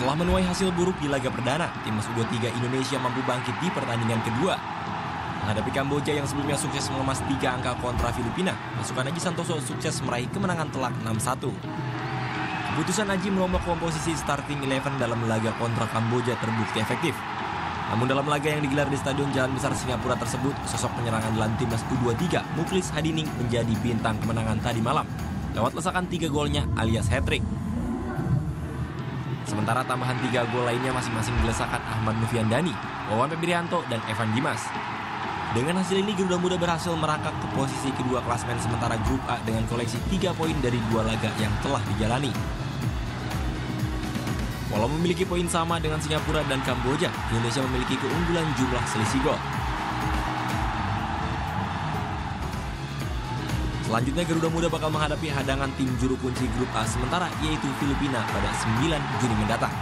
Setelah menuai hasil buruk di laga perdana, timnas U23 Indonesia mampu bangkit di pertandingan kedua. Menghadapi Kamboja yang sebelumnya sukses mengemas 3 angka kontra Filipina, pasukan Aji Santoso sukses meraih kemenangan telak 6-1. Keputusan Aji merombak komposisi starting 11 dalam laga kontra Kamboja terbukti efektif. Namun dalam laga yang digelar di Stadion Jalan Besar Singapura tersebut, sosok penyerangan dalam timnas U23 Muklis Hadining menjadi bintang kemenangan tadi malam, lewat lesakan 3 golnya alias hat-trick. Sementara tambahan 3 gol lainnya masing-masing dilesakan Ahmad Noviandani, Wawan Febrianto, dan Evan Dimas. Dengan hasil ini, Garuda Muda berhasil merangkak ke posisi kedua klasemen sementara grup A dengan koleksi 3 poin dari 2 laga yang telah dijalani. Walau memiliki poin sama dengan Singapura dan Kamboja, Indonesia memiliki keunggulan jumlah selisih gol. Selanjutnya Garuda Muda bakal menghadapi hadangan tim juru kunci grup A sementara yaitu Filipina pada 9 Juni mendatang.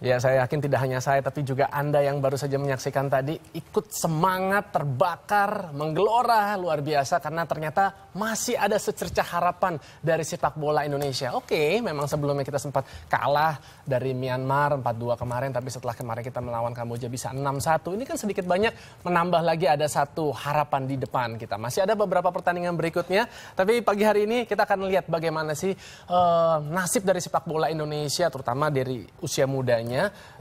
Ya, saya yakin tidak hanya saya, tapi juga Anda yang baru saja menyaksikan tadi ikut semangat, terbakar, menggelora luar biasa karena ternyata masih ada secercah harapan dari sepak bola Indonesia. Oke, memang sebelumnya kita sempat kalah dari Myanmar 4-2 kemarin, tapi setelah kemarin kita melawan Kamboja bisa 6-1. Ini kan sedikit banyak menambah lagi ada satu harapan di depan kita. Masih ada beberapa pertandingan berikutnya, tapi pagi hari ini kita akan lihat bagaimana sih nasib dari sepak bola Indonesia, terutama dari usia mudanya,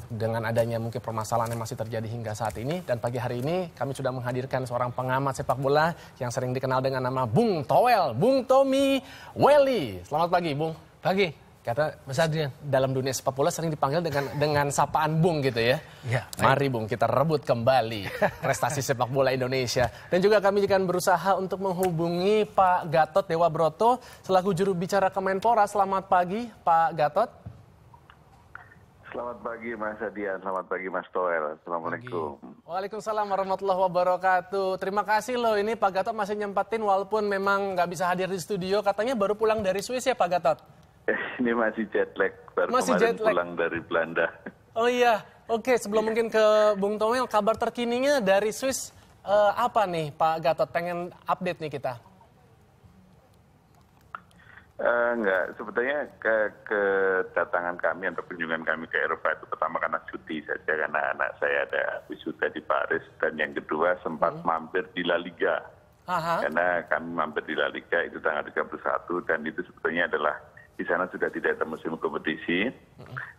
dengan adanya mungkin permasalahan yang masih terjadi hingga saat ini. Dan pagi hari ini kami sudah menghadirkan seorang pengamat sepak bola yang sering dikenal dengan nama Bung Toel, Bung Tommy Welly. Selamat pagi, Bung. Pagi. Kata Mas Adrian, dalam dunia sepak bola sering dipanggil dengan sapaan Bung gitu ya. Ya, mari Bung, kita rebut kembali prestasi sepak bola Indonesia. Dan juga kami akan berusaha untuk menghubungi Pak Gatot Dewa Broto selaku juru bicara Kemenpora. Selamat pagi, Pak Gatot. Selamat pagi Mas Adian, selamat pagi Mas Toel. Assalamualaikum. Waalaikumsalam warahmatullahi wabarakatuh. Terima kasih loh, ini Pak Gatot masih nyempatin walaupun memang nggak bisa hadir di studio. Katanya baru pulang dari Swiss ya Pak Gatot? Ini masih jet lag, baru masih kemarin jet lag. Pulang dari Belanda. Oh iya, oke, sebelum mungkin ke Bung Tomel, kabar terkininya dari Swiss apa nih Pak Gatot? Pengen update nih kita. Enggak, sebetulnya kedatangan kami atau kunjungan kami ke Eropa itu pertama karena cuti saja, karena anak saya ada wisuda di Paris, dan yang kedua sempat mampir di La Liga. Karena kami mampir di La Liga itu tanggal 31 dan itu sebetulnya adalah di sana sudah tidak ada musim kompetisi.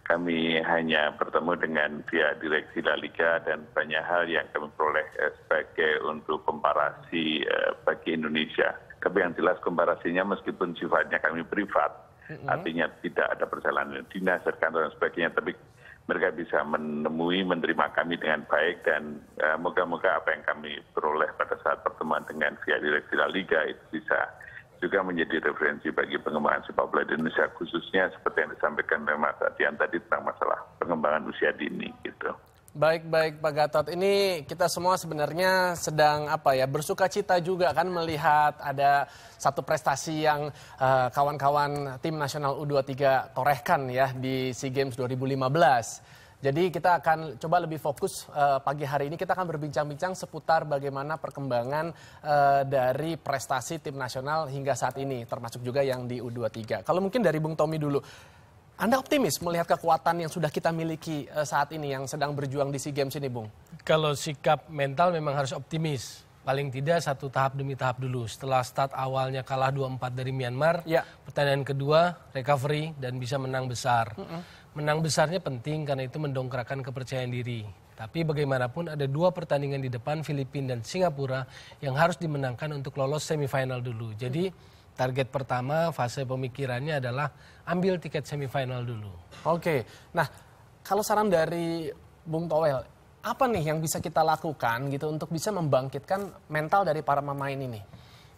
Kami hanya bertemu dengan pihak direksi La Liga dan banyak hal yang kami peroleh sebagai untuk komparasi bagi Indonesia. Tapi yang jelas komparasinya meskipun sifatnya kami privat, artinya tidak ada perjalanan dinas dan kantor dan sebagainya, tapi mereka bisa menemui, menerima kami dengan baik, dan moga-moga apa yang kami peroleh pada saat pertemuan dengan pihak direksi La Liga itu bisa juga menjadi referensi bagi pengembangan sepak bola di Indonesia, khususnya seperti yang disampaikan oleh Mas Adian tadi tentang masalah pengembangan usia dini gitu. Baik Pak Gatot, ini kita semua sebenarnya sedang bersuka cita juga kan melihat ada satu prestasi yang kawan-kawan tim nasional U23 torehkan ya di SEA Games 2015. Jadi kita akan coba lebih fokus pagi hari ini, kita akan berbincang-bincang seputar bagaimana perkembangan dari prestasi tim nasional hingga saat ini, termasuk juga yang di U23. Kalau mungkin dari Bung Tommy dulu. Anda optimis melihat kekuatan yang sudah kita miliki saat ini yang sedang berjuang di SEA Games ini, Bung? Kalau sikap mental memang harus optimis. Paling tidak satu tahap demi tahap dulu. Setelah start awalnya kalah 2-4 dari Myanmar, pertandingan kedua recovery dan bisa menang besar. Menang besarnya penting karena itu mendongkrakkan kepercayaan diri. Tapi bagaimanapun ada 2 pertandingan di depan, Filipina dan Singapura, yang harus dimenangkan untuk lolos semifinal dulu. Jadi target pertama fase pemikirannya adalah ambil tiket semifinal dulu. Oke, nah kalau saran dari Bung Toel, apa nih yang bisa kita lakukan gitu untuk bisa membangkitkan mental dari para pemain ini?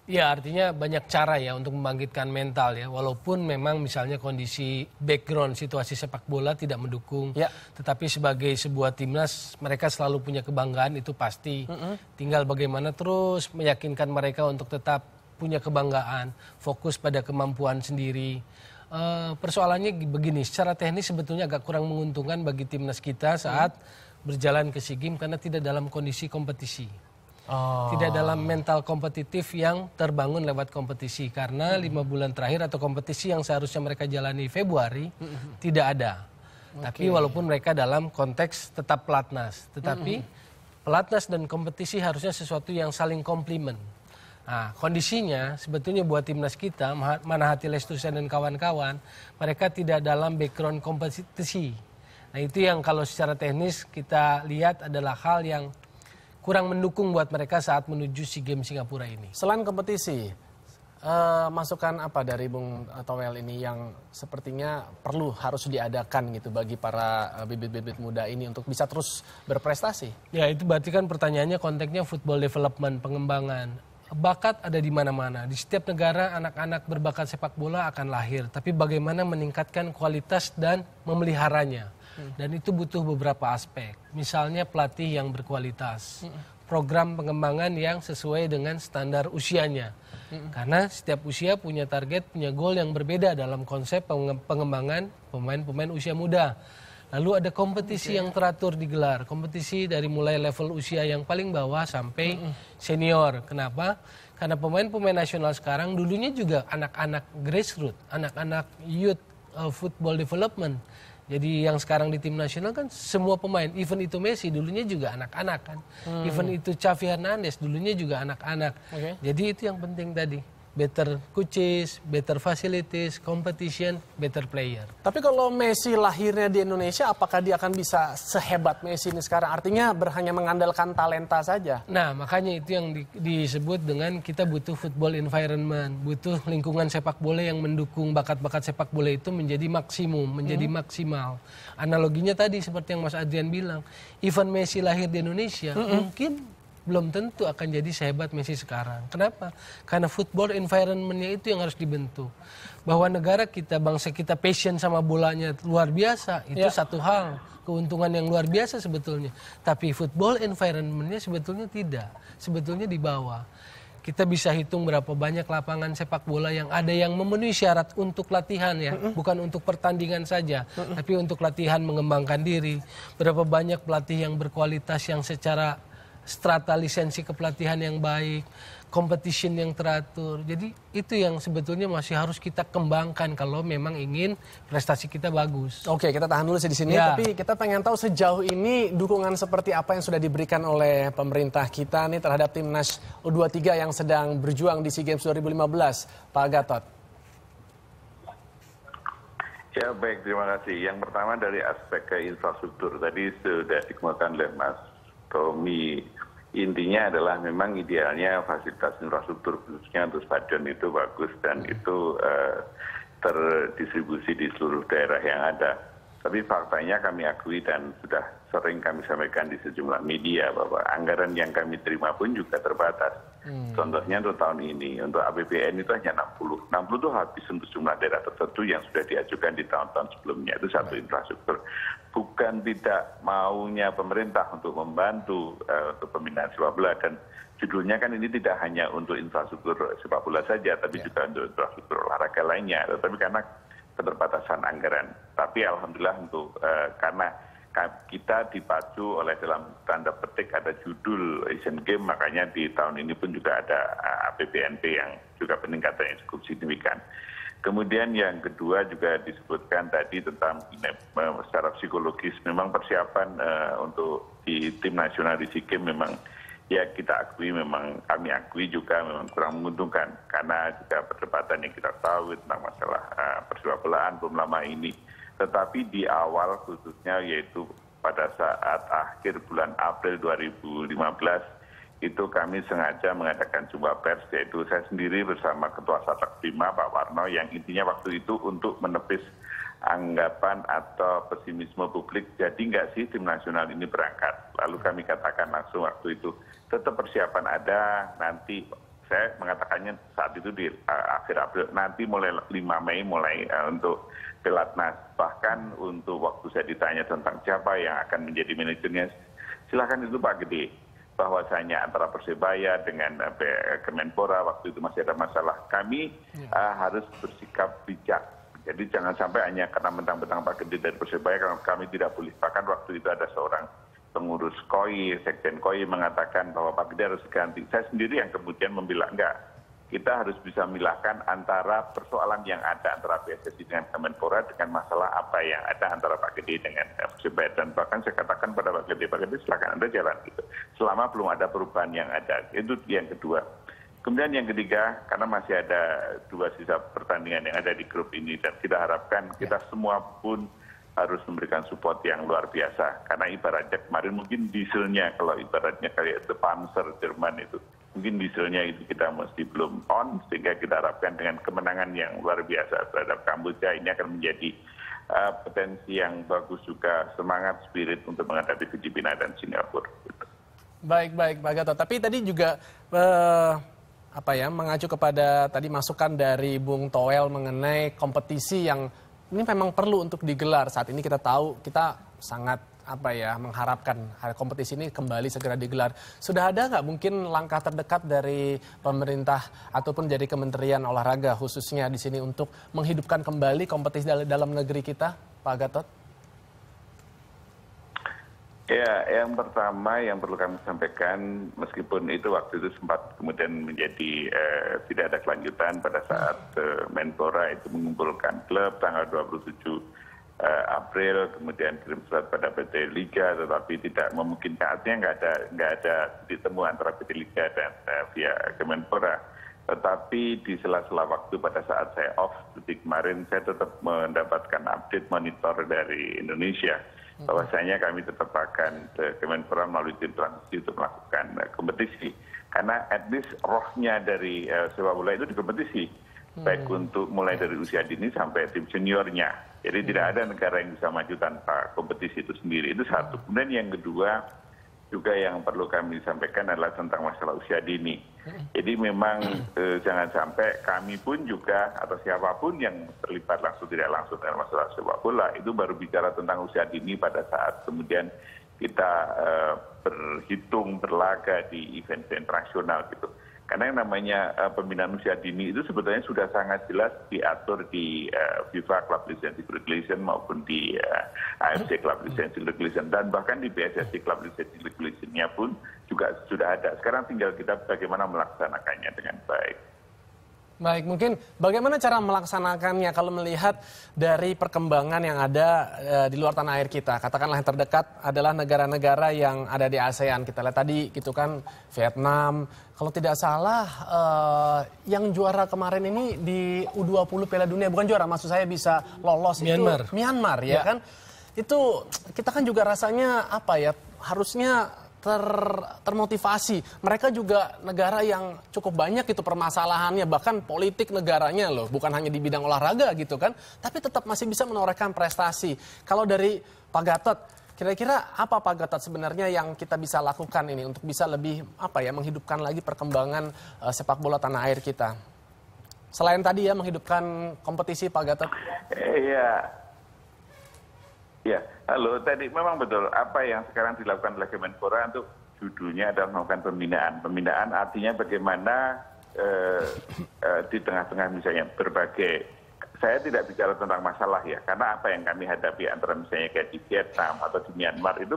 Ya, artinya banyak cara ya untuk membangkitkan mental ya. Walaupun memang misalnya kondisi background situasi sepak bola tidak mendukung. Tetapi sebagai sebuah timnas mereka selalu punya kebanggaan, itu pasti. Tinggal bagaimana terus meyakinkan mereka untuk tetap punya kebanggaan, fokus pada kemampuan sendiri. Persoalannya begini, secara teknis sebetulnya agak kurang menguntungkan bagi timnas kita saat berjalan ke SEA Games karena tidak dalam kondisi kompetisi. Tidak dalam mental kompetitif yang terbangun lewat kompetisi. Karena 5 bulan terakhir atau kompetisi yang seharusnya mereka jalani Februari tidak ada. Tapi walaupun mereka dalam konteks tetap pelatnas. Tetapi pelatnas dan kompetisi harusnya sesuatu yang saling komplement. Nah, kondisinya sebetulnya buat timnas kita, Manahati Lestusen dan kawan-kawan, mereka tidak dalam background kompetisi. Nah itu yang kalau secara teknis kita lihat adalah hal yang kurang mendukung buat mereka saat menuju SEA Games Singapura ini. Selain kompetisi, masukan apa dari Bung Toel ini yang sepertinya harus diadakan gitu bagi para bibit-bibit muda ini untuk bisa terus berprestasi? Ya itu berarti kan pertanyaannya konteksnya football development, pengembangan. Bakat ada di mana-mana. Di setiap negara anak-anak berbakat sepak bola akan lahir. Tapi bagaimana meningkatkan kualitas dan memeliharanya. Dan itu butuh beberapa aspek. Misalnya pelatih yang berkualitas. Program pengembangan yang sesuai dengan standar usianya. Karena setiap usia punya target, punya goal yang berbeda dalam konsep pengembangan pemain-pemain usia muda. Lalu ada kompetisi yang teratur digelar. Kompetisi dari mulai level usia yang paling bawah sampai senior. Kenapa? Karena pemain-pemain nasional sekarang dulunya juga anak-anak grassroots, anak-anak youth football development. Jadi yang sekarang di tim nasional kan semua pemain, even itu Messi dulunya juga anak-anak kan. Even itu Xavi Hernandez dulunya juga anak-anak. Jadi itu yang penting tadi. Better coaches, better facilities, competition, better player. Tapi kalau Messi lahirnya di Indonesia, apakah dia akan bisa sehebat Messi ini sekarang? Artinya hanya mengandalkan talenta saja. Nah, makanya itu yang disebut dengan kita butuh football environment, butuh lingkungan sepak bola yang mendukung bakat-bakat sepak bola itu menjadi maksimum, menjadi maksimal. Analoginya tadi seperti yang Mas Adrian bilang, even Messi lahir di Indonesia, mungkin belum tentu akan jadi sehebat Messi sekarang. Kenapa? Karena football environment-nya itu yang harus dibentuk. Bahwa negara kita, bangsa kita passion sama bolanya luar biasa, itu satu hal. Keuntungan yang luar biasa sebetulnya. Tapi football environment-nya sebetulnya tidak. Sebetulnya di bawah. Kita bisa hitung berapa banyak lapangan sepak bola yang ada yang memenuhi syarat untuk latihan ya. Bukan untuk pertandingan saja. Tapi untuk latihan mengembangkan diri. Berapa banyak pelatih yang berkualitas yang secara strata lisensi kepelatihan yang baik, competition yang teratur. Jadi itu yang sebetulnya masih harus kita kembangkan kalau memang ingin prestasi kita bagus. Oke, kita tahan dulu sih di sini. Tapi kita pengen tahu sejauh ini dukungan seperti apa yang sudah diberikan oleh pemerintah kita nih terhadap timnas U23 yang sedang berjuang di SEA Games 2015, Pak Gatot. Ya baik, terima kasih. Yang pertama dari aspek ke infrastruktur tadi sudah dikemukakan oleh Mas Tommy. Intinya adalah memang idealnya fasilitas infrastruktur khususnya untuk stadion itu bagus dan itu terdistribusi di seluruh daerah yang ada. Tapi faktanya kami akui dan sudah sering kami sampaikan di sejumlah media bahwa anggaran yang kami terima pun juga terbatas. Contohnya untuk tahun ini, untuk APBN itu hanya 60. 60 itu habis untuk jumlah daerah tertentu yang sudah diajukan di tahun-tahun sebelumnya. Itu satu infrastruktur. Bukan tidak maunya pemerintah untuk membantu untuk pembinaan sepak bola. Dan judulnya kan ini tidak hanya untuk infrastruktur sepak bola saja, tapi juga untuk infrastruktur olahraga lainnya. Tetapi karena keterbatasan anggaran. Tapi alhamdulillah untuk karena kita dipacu oleh dalam tanda petik ada judul Asian Games, makanya di tahun ini pun juga ada APBNP yang juga peningkatan yang cukup signifikan. Kemudian yang kedua juga disebutkan tadi tentang secara psikologis memang persiapan untuk di tim nasional di SEA Games memang ya kita akui memang kami akui juga memang kurang menguntungkan karena juga perdebatan yang kita tahu tentang masalah persepak bolaan belum lama ini. Tetapi di awal khususnya yaitu pada saat akhir bulan April 2015 itu kami sengaja mengadakan jumpa pers yaitu saya sendiri bersama Ketua Satak Bima Pak Warno yang intinya waktu itu untuk menepis anggapan atau pesimisme publik jadi nggak sih tim nasional ini berangkat. Lalu kami katakan langsung waktu itu tetap persiapan ada nanti. Saya mengatakannya saat itu di akhir April, nanti mulai 5 Mei mulai untuk pelatnas. Bahkan untuk waktu saya ditanya tentang siapa yang akan menjadi manajernya, silakan itu Pak Gede. Bahwasanya antara Persebaya dengan Kemenpora waktu itu masih ada masalah. Kami harus bersikap bijak. Jadi jangan sampai hanya karena mentang-mentang Pak Gede dari Persebaya, kami tidak boleh. Bahkan waktu itu ada seorang pengurus KOI, Sekjen KOI mengatakan bahwa Pak Gede harus diganti. Saya sendiri yang kemudian membilang enggak. Kita harus bisa memilahkan antara persoalan yang ada antara PSSI dengan Kemenpora dengan masalah apa yang ada antara Pak Gede dengan Persebaya. Dan bahkan saya katakan pada Pak Gede silakan Anda jalan gitu. Selama belum ada perubahan yang ada. Itu yang kedua. Kemudian yang ketiga, karena masih ada 2 sisa pertandingan yang ada di grup ini dan kita harapkan kita semua pun harus memberikan support yang luar biasa. Karena ibaratnya kemarin mungkin dieselnya, kalau ibaratnya kayak The Panzer Jerman itu, mungkin dieselnya itu kita mesti belum on, sehingga kita harapkan dengan kemenangan yang luar biasa terhadap Kamboja ini akan menjadi potensi yang bagus juga, semangat spirit untuk menghadapi Filipina dan Singapura. Baik, Pak Gatot. Tapi tadi juga mengacu kepada tadi masukan dari Bung Toel mengenai kompetisi yang ini memang perlu untuk digelar. Saat ini kita tahu kita sangat mengharapkan kompetisi ini kembali segera digelar. Sudah ada nggak mungkin langkah terdekat dari pemerintah ataupun dari Kementerian Olahraga khususnya di sini untuk menghidupkan kembali kompetisi dalam negeri kita, Pak Gatot? Ya, yang pertama yang perlu kami sampaikan, meskipun itu waktu itu sempat kemudian menjadi tidak ada kelanjutan pada saat Menpora itu mengumpulkan klub tanggal 27 April, kemudian kirim surat pada PT Liga, tetapi tidak memungkinkan, artinya nggak ada titik temu antara PT Liga dan via Kemenpora. Tetapi di sela-sela waktu pada saat saya off, detik kemarin saya tetap mendapatkan update monitor dari Indonesia. Bahwasanya kami tetap akan Kemenpora melalui tim transisi untuk melakukan kompetisi. Karena at least rohnya dari sepak bola itu di kompetisi. Baik untuk mulai dari usia dini sampai tim seniornya. Jadi tidak ada negara yang bisa maju tanpa kompetisi itu sendiri. Itu satu. Kemudian yang kedua, juga yang perlu kami sampaikan adalah tentang masalah usia dini. Jadi memang jangan sampai kami pun juga atau siapapun yang terlibat langsung tidak langsung dalam masalah sepak bola itu baru bicara tentang usia dini pada saat kemudian kita berhitung berlaga di event internasional gitu. Karena yang namanya pembinaan usia dini itu sebetulnya sudah sangat jelas diatur di FIFA Club Licensing Regulation maupun di AFC Club Licensing Regulation dan bahkan di PSSI Club Licensing Regulation-nya pun juga sudah ada. Sekarang tinggal kita bagaimana melaksanakannya dengan baik. Baik, mungkin bagaimana cara melaksanakannya kalau melihat dari perkembangan yang ada di luar tanah air kita. Katakanlah yang terdekat adalah negara-negara yang ada di ASEAN. Kita lihat tadi gitu kan, Vietnam. Kalau tidak salah yang juara kemarin ini di U20 Piala Dunia, bukan juara, maksud saya bisa lolos Myanmar. Itu Myanmar ya kan. Itu kita kan juga rasanya harusnya termotivasi. Mereka juga negara yang cukup banyak itu permasalahannya, bahkan politik negaranya loh, bukan hanya di bidang olahraga gitu kan, tapi tetap masih bisa menorehkan prestasi. Kalau dari Pak Gatot, kira-kira apa Pak Gatot sebenarnya yang kita bisa lakukan ini untuk bisa lebih menghidupkan lagi perkembangan sepak bola tanah air kita? Selain tadi menghidupkan kompetisi, Pak Gatot. Ya, halo. Tadi memang betul apa yang sekarang dilakukan oleh Kemenpora untuk judulnya adalah melakukan pembinaan. Pembinaan artinya bagaimana di tengah-tengah misalnya berbagai, saya tidak bicara tentang masalah ya, karena apa yang kami hadapi antara misalnya kayak di Vietnam atau di Myanmar itu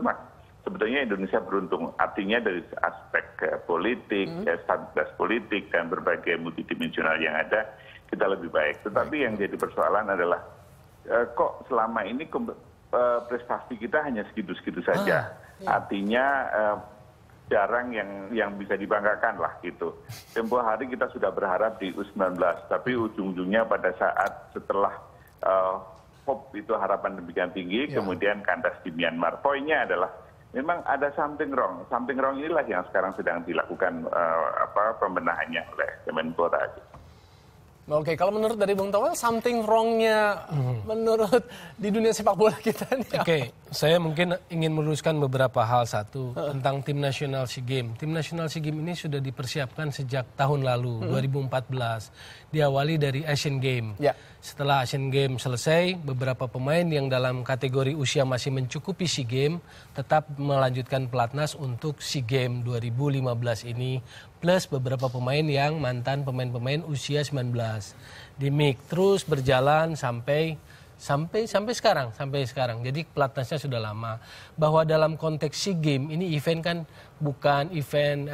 sebetulnya Indonesia beruntung. Artinya dari aspek politik, stabilitas politik dan berbagai multidimensional yang ada kita lebih baik. Tetapi yang jadi persoalan adalah kok selama ini prestasi kita hanya segitu-segitu saja. Artinya jarang yang bisa dibanggakan lah gitu. Tempoh hari kita sudah berharap di U19, tapi ujung-ujungnya pada saat setelah hope itu harapan demikian tinggi, kemudian kandas di Myanmar. Poinnya adalah memang ada something wrong. Something wrong inilah yang sekarang sedang dilakukan pembenahannya oleh Kemenpora. Oke, kalau menurut dari Bung Toel, something wrong-nya menurut di dunia sepak bola kita ini. Oke, saya mungkin ingin meluruskan beberapa hal. Satu, tentang tim nasional SEA Games. Tim nasional SEA Games ini sudah dipersiapkan sejak tahun lalu, 2014. Diawali dari Asian Games. Ya. Setelah Asian Games selesai, beberapa pemain yang dalam kategori usia masih mencukupi SEA Games tetap melanjutkan pelatnas untuk SEA Games 2015 ini. Plus beberapa pemain yang mantan pemain-pemain usia 19. Terus berjalan sampai Sampai sekarang. Jadi pelatnasnya sudah lama. Bahwa dalam konteks SEA Games ini event kan bukan event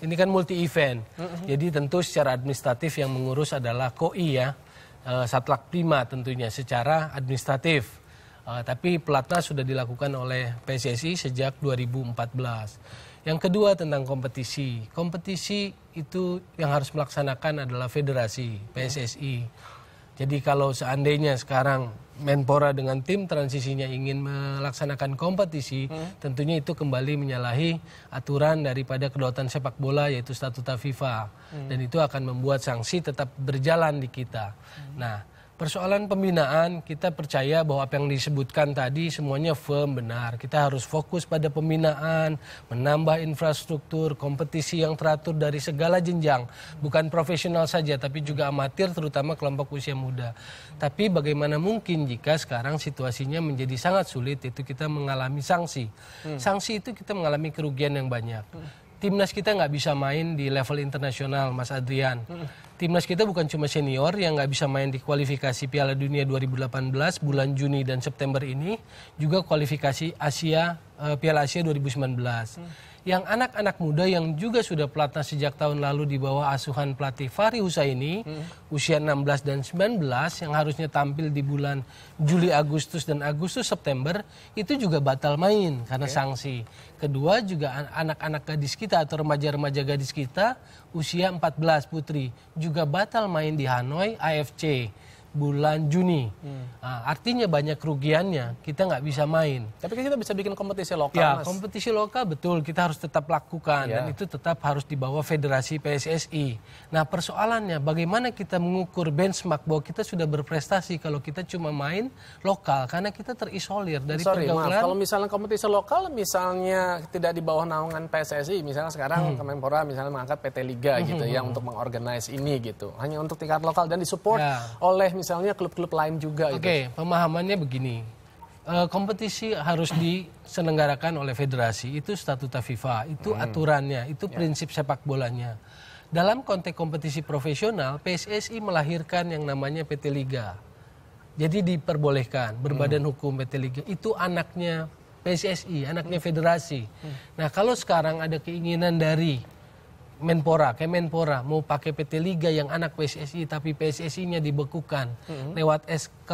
ini kan multi event. Jadi tentu secara administratif yang mengurus adalah KOI ya, Satlak Prima tentunya secara administratif. Tapi pelatnas sudah dilakukan oleh PSSI sejak 2014. Yang kedua tentang kompetisi. Kompetisi itu yang harus melaksanakan adalah federasi PSSI. Jadi kalau seandainya sekarang Menpora dengan tim transisinya ingin melaksanakan kompetisi, tentunya itu kembali menyalahi aturan daripada kedaulatan sepak bola yaitu statuta FIFA. Dan itu akan membuat sanksi tetap berjalan di kita. Nah, persoalan pembinaan, kita percaya bahwa apa yang disebutkan tadi semuanya firm, benar. Kita harus fokus pada pembinaan, menambah infrastruktur, kompetisi yang teratur dari segala jenjang. Bukan profesional saja, tapi juga amatir, terutama kelompok usia muda. Tapi bagaimana mungkin jika sekarang situasinya menjadi sangat sulit, itu kita mengalami sanksi. Sanksi itu kita mengalami kerugian yang banyak. Timnas kita nggak bisa main di level internasional, Mas Adrian. Timnas kita bukan cuma senior yang nggak bisa main di kualifikasi Piala Dunia 2018 bulan Juni dan September ini, juga kualifikasi Piala Asia 2019. Yang anak-anak muda yang juga sudah pelatnas sejak tahun lalu di bawah asuhan pelatih Fahri Husaini, usia 16 dan 19 yang harusnya tampil di bulan Juli, Agustus dan Agustus September, itu juga batal main karena sanksi. Kedua juga anak-anak gadis kita atau remaja-remaja gadis kita usia 14 putri juga batal main di Hanoi AFC bulan Juni. Artinya banyak kerugiannya, kita nggak bisa main. Tapi kita bisa bikin kompetisi lokal, ya, Mas. kompetisi lokal betul, kita harus tetap lakukan. Dan itu tetap harus di bawah federasi PSSI. Nah persoalannya bagaimana kita mengukur benchmark bahwa kita sudah berprestasi kalau kita cuma main lokal, karena kita terisolir dari pergaulan. Kalau misalnya kompetisi lokal, misalnya tidak di bawah naungan PSSI, misalnya sekarang Kemenpora misalnya mengangkat PT Liga gitu ya untuk mengorganize ini gitu. Hanya untuk tingkat lokal dan disupport oleh misalnya klub-klub lain juga. Oke, pemahamannya begini. Kompetisi harus diselenggarakan oleh federasi, itu statuta FIFA, itu aturannya, itu prinsip sepak bolanya. Dalam konteks kompetisi profesional, PSSI melahirkan yang namanya PT Liga. Jadi diperbolehkan, berbadan hukum PT Liga, itu anaknya PSSI, anaknya federasi. Nah kalau sekarang ada keinginan dari Kemenpora mau pakai PT Liga yang anak PSSI tapi PSSI-nya dibekukan lewat SK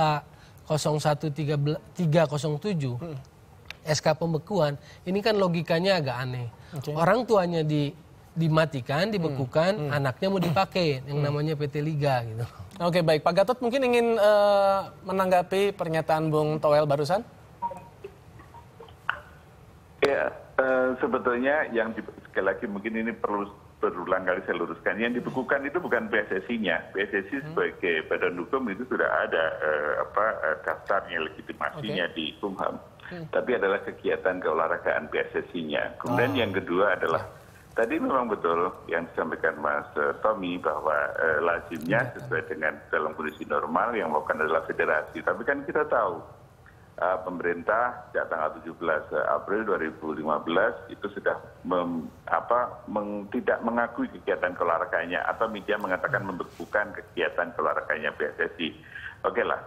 01307 SK pembekuan, ini kan logikanya agak aneh. Orang tuanya dimatikan, dibekukan, anaknya mau dipakai yang namanya PT Liga gitu. Oke, baik. Pak Gatot mungkin ingin menanggapi pernyataan Bung Toel barusan? Ya, sebetulnya yang sekali lagi mungkin ini perlu berulang kali saya luruskan, yang dibekukan itu bukan PSSI-nya. PSSI sebagai badan hukum itu sudah ada daftarnya, legitimasinya di Kumham. Tapi adalah kegiatan keolahragaan PSSI-nya. Kemudian yang kedua adalah, tadi memang betul yang disampaikan Mas Tommy bahwa lazimnya sesuai dengan dalam kondisi normal yang melakukan adalah federasi. Tapi kan kita tahu pemerintah sejak tanggal 17 April 2015 itu sudah tidak mengakui kegiatan keolahragaannya, atau media mengatakan membekukan kegiatan keolahragaannya PSSI. Oke lah,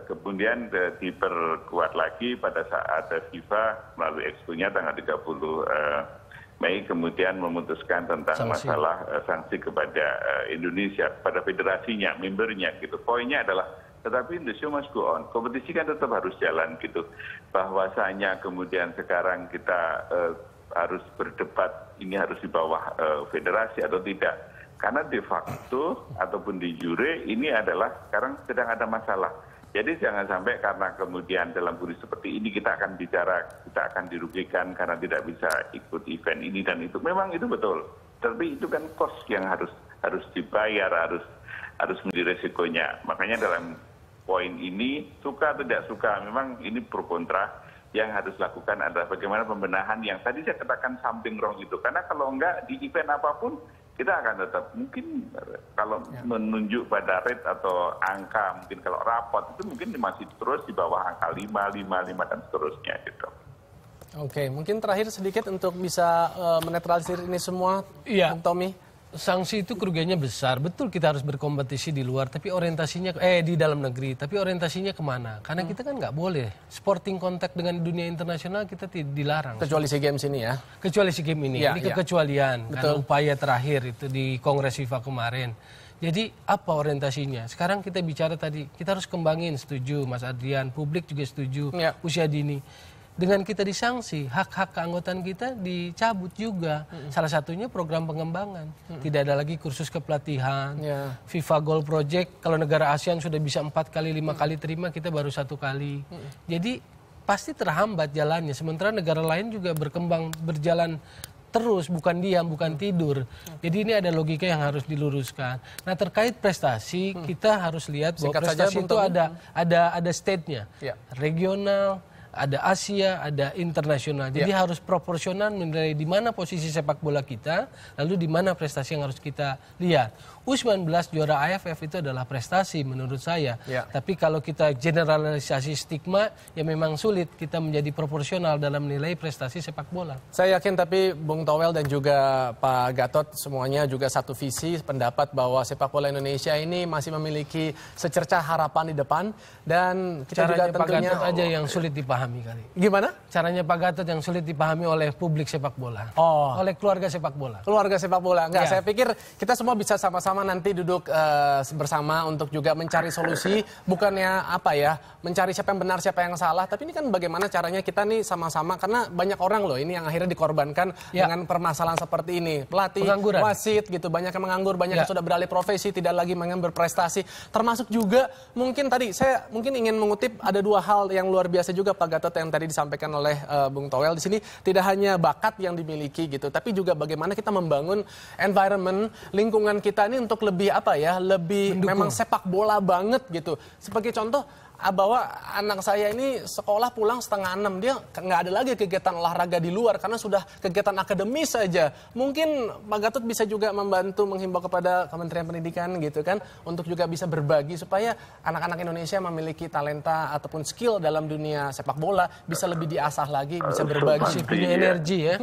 kemudian diperkuat lagi pada saat FIFA melalui Expo-nya tanggal 30 Mei kemudian memutuskan tentang masalah sanksi kepada Indonesia, pada federasinya, membernya gitu. Poinnya adalah tetapi the show must go on. Kompetisi kan tetap harus jalan gitu. Bahwasanya kemudian sekarang kita harus berdebat ini harus di bawah federasi atau tidak. Karena de facto ataupun di jure ini adalah sekarang sedang ada masalah. Jadi jangan sampai karena kemudian dalam kondisi seperti ini kita akan bicara, kita akan dirugikan karena tidak bisa ikut event ini dan itu. Memang itu betul. Tapi itu kan cost yang harus dibayar, harus menjadi resikonya. Makanya dalam poin ini, suka atau tidak suka, memang ini pro kontra, yang harus lakukan adalah bagaimana pembenahan yang tadi saya katakan something wrong itu. Karena kalau enggak di event apapun, kita akan tetap mungkin kalau menunjuk pada rate atau angka, mungkin kalau rapot itu mungkin masih terus di bawah angka 5 dan seterusnya gitu. Oke, mungkin terakhir sedikit untuk bisa menetralisir ini semua, Bung Tommy. Sanksi itu kerugiannya besar. Betul kita harus berkompetisi di luar, tapi orientasinya di dalam negeri. Tapi orientasinya kemana? Karena kita kan nggak boleh sporting contact dengan dunia internasional, kita dilarang. Kecuali SEA Games ini ya. Kecuali SEA Games ini. Ini kekecualian. Karena upaya terakhir itu di Kongres FIFA kemarin. Jadi apa orientasinya? Sekarang kita bicara tadi, kita harus kembangin, setuju Mas Adrian, publik juga setuju, usia dini. Dengan kita disanksi, hak-hak keanggotaan kita dicabut juga. Salah satunya program pengembangan. Tidak ada lagi kursus kepelatihan. FIFA Goal Project, kalau negara ASEAN sudah bisa 4 kali, 5 kali terima, kita baru 1 kali. Jadi pasti terhambat jalannya. Sementara negara lain juga berkembang, berjalan terus, bukan diam, bukan tidur. Jadi ini ada logika yang harus diluruskan. Nah, terkait prestasi, kita harus lihat bahwa prestasi itu ada state-nya. Regional, ada Asia, ada internasional. Jadi harus proporsional menilai di mana posisi sepak bola kita, lalu di mana prestasi yang harus kita lihat. U19 juara AFF itu adalah prestasi menurut saya. Tapi kalau kita generalisasi stigma, ya memang sulit kita menjadi proporsional dalam menilai prestasi sepak bola. Saya yakin tapi Bung Towel dan juga Pak Gatot semuanya juga satu visi, pendapat bahwa sepak bola Indonesia ini masih memiliki secercah harapan di depan. Dan kita caranya juga tentunya... Pak Gatot aja yang sulit dipahami kali. Gimana? Caranya Pak Gatot yang sulit dipahami oleh publik sepak bola. Oleh keluarga sepak bola. Keluarga sepak bola. Enggak, saya pikir kita semua bisa sama-sama nanti duduk bersama untuk juga mencari solusi, bukannya mencari siapa yang benar siapa yang salah, tapi ini kan bagaimana caranya kita nih sama-sama, karena banyak orang loh ini yang akhirnya dikorbankan dengan permasalahan seperti ini, pelatih, wasit gitu, banyak yang menganggur, banyak yang sudah beralih profesi, tidak lagi berprestasi, termasuk juga mungkin tadi saya ingin mengutip ada 2 hal yang luar biasa juga Pak Gatot yang tadi disampaikan oleh Bung Towel di sini, tidak hanya bakat yang dimiliki gitu, tapi juga bagaimana kita membangun environment lingkungan kita ini untuk lebih lebih mendukung. Memang sepak bola banget gitu. Sebagai contoh, bahwa anak saya ini sekolah pulang 5:30, dia nggak ada lagi kegiatan olahraga di luar karena sudah kegiatan akademis saja. Mungkin Pak Gatot bisa juga membantu menghimbau kepada Kementerian Pendidikan gitu kan, untuk juga bisa berbagi supaya anak-anak Indonesia memiliki talenta ataupun skill dalam dunia sepak bola bisa lebih diasah lagi, bisa berbagi, punya energi ya.